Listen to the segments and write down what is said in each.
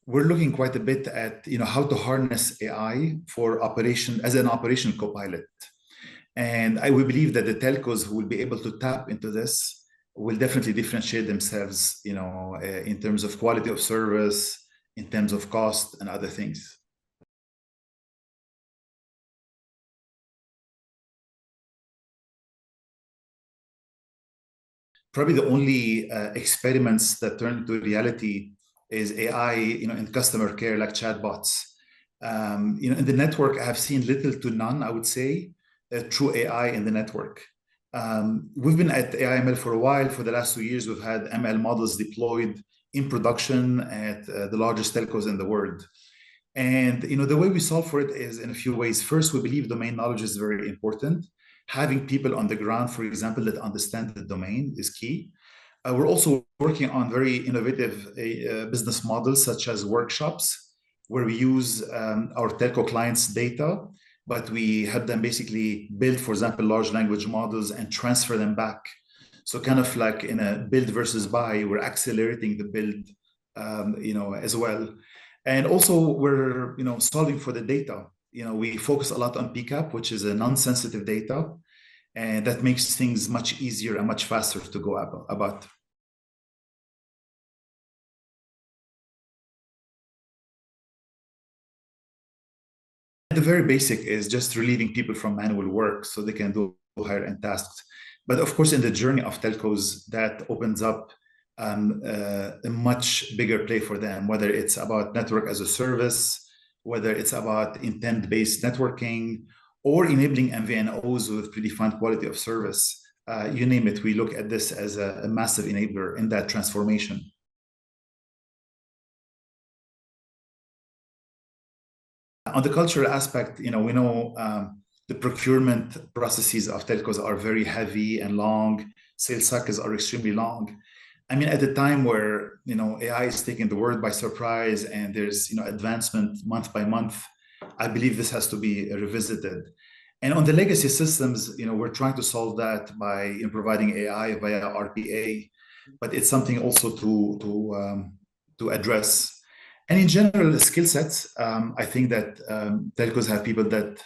we're looking quite a bit at how to harness AI for operation as an operation copilot. And we believe that the telcos who will be able to tap into this will definitely differentiate themselves, in terms of quality of service, in terms of cost, and other things. Probably the only experiments that turn into reality is AI, in customer care, like chatbots. In the network, I have seen little to none, I would say, true AI in the network. We've been at AI/ML for a while. For the last 2 years, we've had ML models deployed in production at the largest telcos in the world. And the way we solve for it is in a few ways. First, we believe domain knowledge is very important. Having people on the ground, for example, that understand the domain is key. We're also working on very innovative business models, such as workshops, where we use our telco clients' data, but we help them basically build, for example, large language models and transfer them back. So kind of like in a build versus buy, we're accelerating the build, as well. And also we're, solving for the data. We focus a lot on PCAP, which is a non-sensitive data, and that makes things much easier and much faster to go about. The very basic is just relieving people from manual work so they can do higher-end tasks. But of course, in the journey of telcos, that opens up a much bigger play for them, whether it's about network as a service, whether it's about intent-based networking, or enabling MVNOs with predefined quality of service. You name it, we look at this as a massive enabler in that transformation. On the cultural aspect, we know the procurement processes of telcos are very heavy and long. Sales cycles are extremely long. I mean, at a time where AI is taking the world by surprise and there's advancement month by month, I believe this has to be revisited. And on the legacy systems, we're trying to solve that by providing AI via RPA, but it's something also to address. And in general, the skill sets, I think that telcos have people that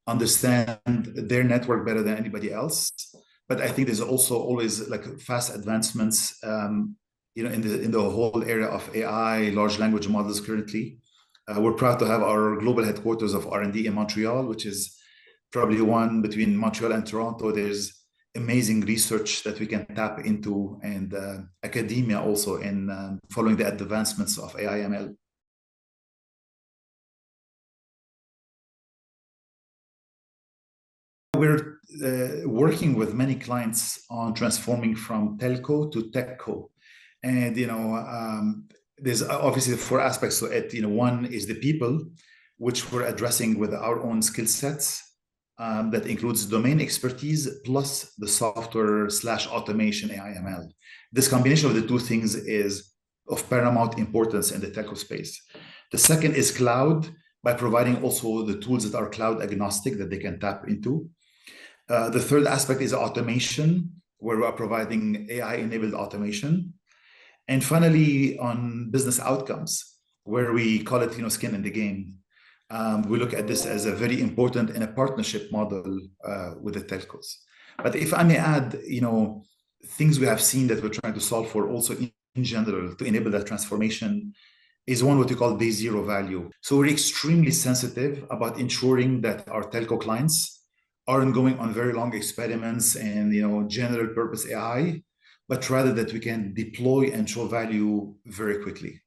understand their network better than anybody else. But I think there's also always like fast advancements, in the whole area of AI, large language models currently. We're proud to have our global headquarters of R&D in Montreal, which is probably one between Montreal and Toronto. There's amazing research that we can tap into, and academia also in following the advancements of AI/ML. We're working with many clients on transforming from telco to techco. And, there's obviously 4 aspects to it. One is the people, which we're addressing with our own skill sets. That includes domain expertise plus the software/automation AI/ML. This combination of the 2 things is of paramount importance in the telco space. The second is cloud, by providing also the tools that are cloud agnostic that they can tap into. The third aspect is automation, where we are providing AI-enabled automation. And finally, on business outcomes, where we call it, skin in the game. We look at this as a very important in a partnership model with the telcos. But if I may add, things we have seen that we're trying to solve for also in general to enable that transformation is one what we call day zero value. So we're extremely sensitive about ensuring that our telco clients aren't going on very long experiments and general purpose AI, but rather that we can deploy and show value very quickly.